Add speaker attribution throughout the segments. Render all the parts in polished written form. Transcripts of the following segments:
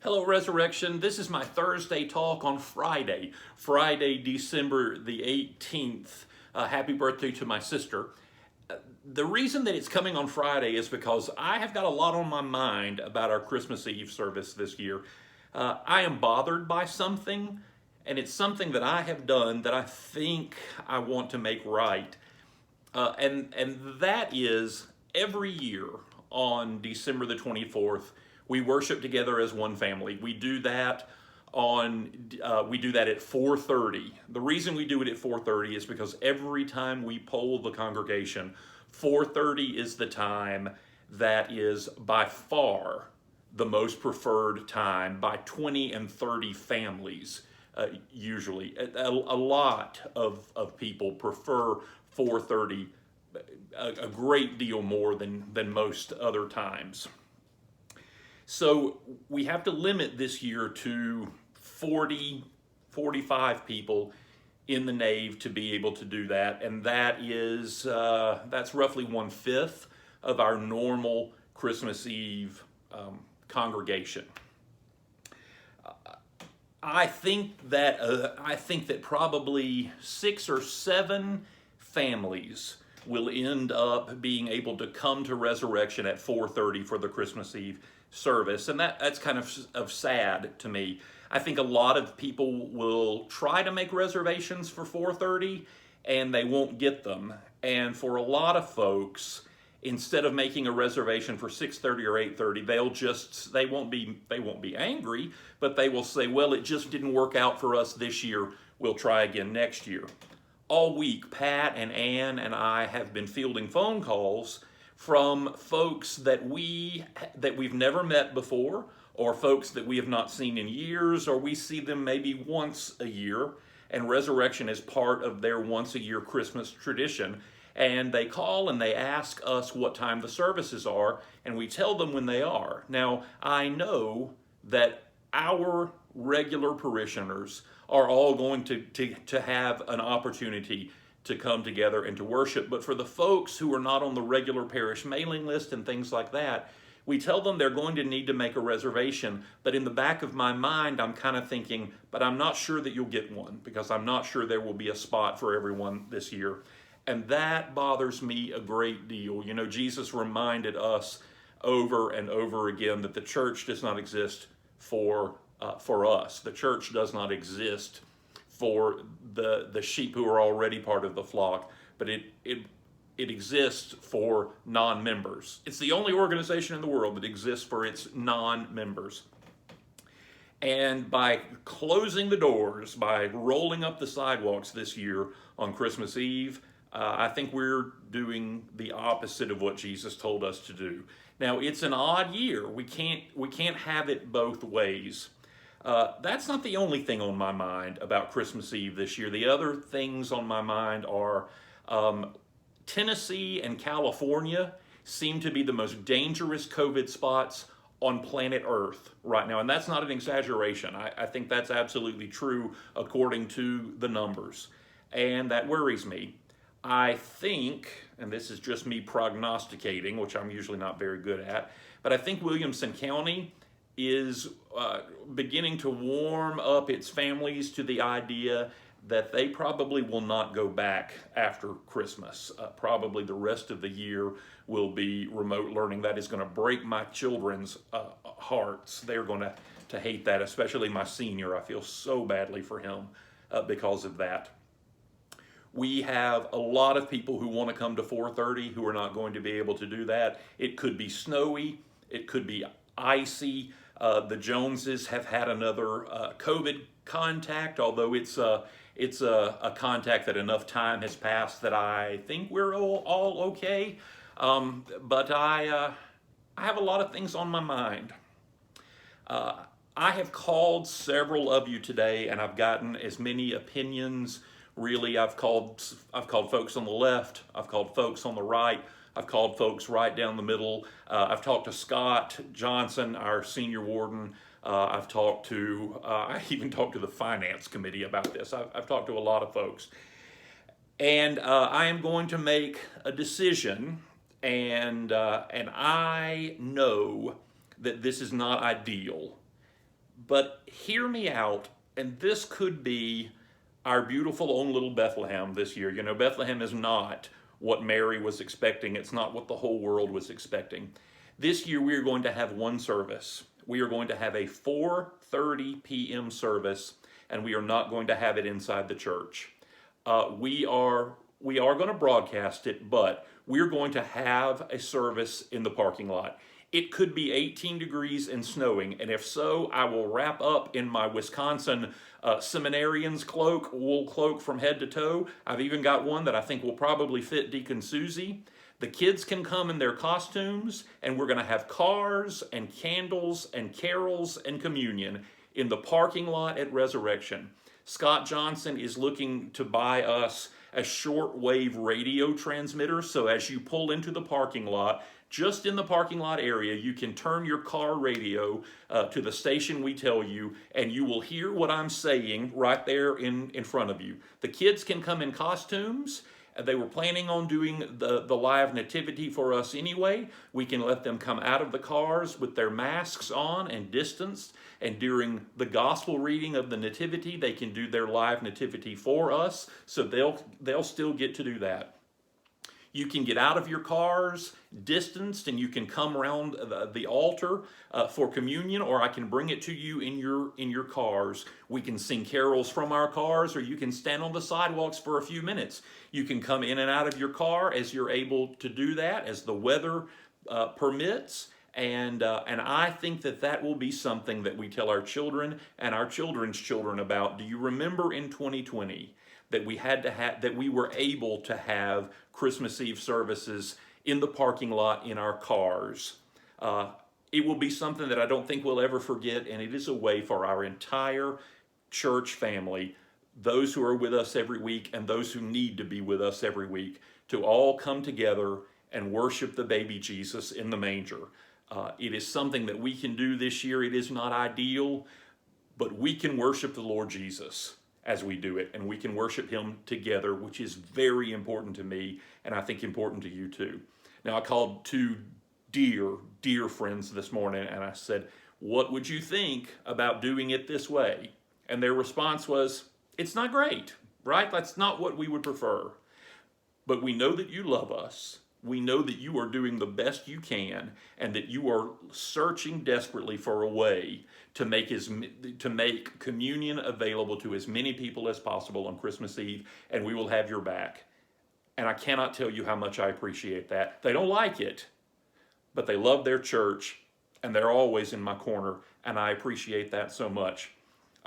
Speaker 1: Hello, Resurrection. This is my Thursday talk on Friday, December the 18th. Happy birthday to my sister. The reason that it's coming on Friday is because I have got a lot on my mind about our Christmas Eve service this year. I am bothered by something, and it's something that I have done that I think I want to make right. And that is every year on December the 24th, we worship together as one family. We do that at 4:30. The reason we do it at 4:30 is because every time we poll the congregation, 4:30 is the time that is by far the most preferred time by 20 and 30 families. Usually, a lot of people prefer 4:30 a great deal more than most other times. So we have to limit this year to 40, 45 people in the nave to be able to do that, and that's roughly 1/5 of our normal Christmas Eve congregation. I think that probably 6 or 7 families will end up being able to come to Resurrection at 4:30 for the Christmas Eve service, and that's kind of sad to me. I think a lot of people will try to make reservations for 4:30 and they won't get them. And for a lot of folks, instead of making a reservation for 6:30 or 8:30, they won't be angry, but they will say, well, it just didn't work out for us this year. We'll try again next year. All week, Pat and Ann and I have been fielding phone calls from folks that we've never met before, or folks that we have not seen in years, or we see them maybe once a year, and Resurrection is part of their once a year Christmas tradition. And they call and they ask us what time the services are, and we tell them when they are. Now, I know that our regular parishioners are all going to have an opportunity to come together and to worship. But for the folks who are not on the regular parish mailing list and things like that, we tell them they're going to need to make a reservation. But in the back of my mind, I'm kind of thinking, but I'm not sure that you'll get one, because I'm not sure there will be a spot for everyone this year. And that bothers me a great deal. You know, Jesus reminded us over and over again that the church does not exist for us. The church does not exist for the sheep who are already part of the flock, but it exists for non-members. It's the only organization in the world that exists for its non-members. And by closing the doors, by rolling up the sidewalks this year on Christmas Eve, I think we're doing the opposite of what Jesus told us to do. Now, it's an odd year. We can't have it both ways. That's not the only thing on my mind about Christmas Eve this year. The other things on my mind are Tennessee and California seem to be the most dangerous COVID spots on planet Earth right now. And that's not an exaggeration. I think that's absolutely true according to the numbers. And that worries me. I think, and this is just me prognosticating, which I'm usually not very good at, but I think Williamson County is beginning to warm up its families to the idea that they probably will not go back after Christmas. Probably the rest of the year will be remote learning. That is going to break my children's hearts. They're going to hate that, especially my senior. I feel so badly for him because of that. We have a lot of people who want to come to 4:30 who are not going to be able to do that. It could be snowy. It could be icy. The Joneses have had another COVID contact, although it's a contact that enough time has passed that I think we're all okay. But I have a lot of things on my mind. I have called several of you today, and I've gotten as many opinions. Really, I've called folks on the left, I've called folks on the right, I've called folks right down the middle. I've talked to Scott Johnson, our senior warden. I even talked to the finance committee about this. I've talked to a lot of folks. And I am going to make a decision, and I know that this is not ideal. But hear me out, and this could be our beautiful own little Bethlehem this year. You know, Bethlehem is not what Mary was expecting. It's not what the whole world was expecting. This year we are going to have one service. We are going to have a 4:30 p.m. service, and we are not going to have it inside the church. We are going to broadcast it, but we're going to have a service in the parking lot. It could be 18 degrees and snowing, and if so, I will wrap up in my Wisconsin seminarian's cloak, wool cloak from head to toe. I've even got one that I think will probably fit Deacon Susie. The kids can come in their costumes, and we're going to have cars and candles and carols and communion in the parking lot at Resurrection. Scott Johnson is looking to buy us a shortwave radio transmitter, so as you pull into the parking lot, just in the parking lot area, you can turn your car radio to the station we tell you, and you will hear what I'm saying right there in front of you. The kids can come in costumes. They were planning on doing the live nativity for us anyway. We can let them come out of the cars with their masks on and distanced, and during the gospel reading of the nativity, they can do their live nativity for us, so they'll still get to do that. You can get out of your cars, distanced, and you can come around the altar for communion, or I can bring it to you in your cars. We can sing carols from our cars, or you can stand on the sidewalks for a few minutes. You can come in and out of your car as you're able to do that, as the weather permits. And I think that will be something that we tell our children and our children's children about. Do you remember in 2020 that we were able to have Christmas Eve services in the parking lot in our cars? It will be something that I don't think we'll ever forget, and it is a way for our entire church family, those who are with us every week and those who need to be with us every week, to all come together and worship the baby Jesus in the manger. It is something that we can do this year. It is not ideal, but we can worship the Lord Jesus as we do it, and we can worship him together, which is very important to me, and I think important to you too. Now, I called two dear friends this morning, and I said, what would you think about doing it this way? And their response was, it's not great, right? That's not what we would prefer. But we know that you love us. We know that you are doing the best you can, and that you are searching desperately for a way to make communion available to as many people as possible on Christmas Eve, and we will have your back. And I cannot tell you how much I appreciate that. They don't like it, but they love their church, and they're always in my corner, and I appreciate that so much.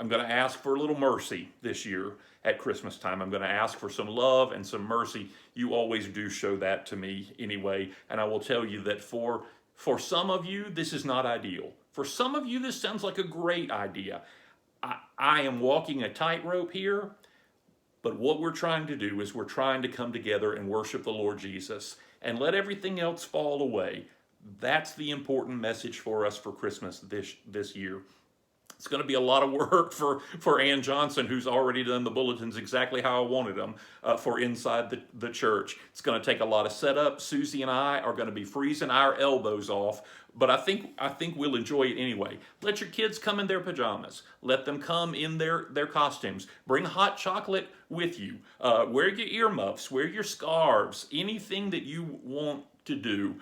Speaker 1: I'm going to ask for a little mercy this year at Christmas time. I'm going to ask for some love and some mercy. You always do show that to me anyway, and I will tell you that for some of you, this is not ideal. For some of you, this sounds like a great idea. I am walking a tightrope here, but what we're trying to do is we're trying to come together and worship the Lord Jesus and let everything else fall away. That's the important message for us for Christmas this year. It's going to be a lot of work for Ann Johnson, who's already done the bulletins exactly how I wanted them for inside the church. It's going to take a lot of setup. Susie and I are going to be freezing our elbows off, but I think we'll enjoy it anyway. Let your kids come in their pajamas. Let them come in their costumes. Bring hot chocolate with you. Wear your earmuffs. Wear your scarves. Anything that you want to do.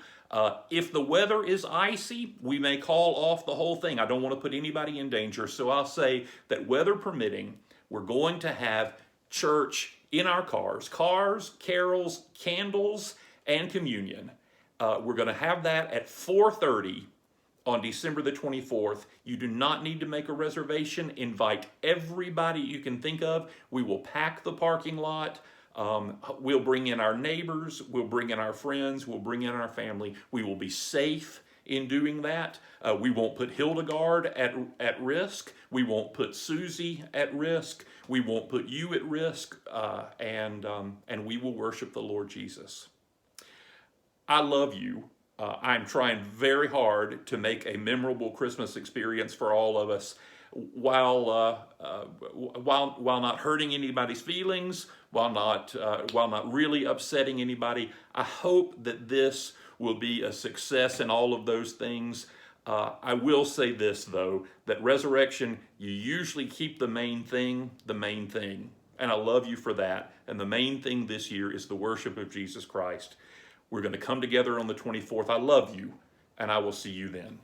Speaker 1: If the weather is icy, we may call off the whole thing. I don't want to put anybody in danger, so I'll say that weather permitting, we're going to have church in our cars, carols, candles, and communion. We're going to have that at 4:30 on December the 24th. You do not need to make a reservation. Invite everybody you can think of. We will pack the parking lot. We'll bring in our neighbors, we'll bring in our friends, we'll bring in our family. We will be safe in doing that. We won't put Hildegard at risk. We won't put Susie at risk. We won't put you at risk, and we will worship the Lord Jesus. I love you. I'm trying very hard to make a memorable Christmas experience for all of us, while not hurting anybody's feelings, while not really upsetting anybody. I hope that this will be a success in all of those things. I will say this, though, that resurrection, you usually keep the main thing the main thing. And I love you for that. And the main thing this year is the worship of Jesus Christ. We're going to come together on the 24th. I love you, and I will see you then.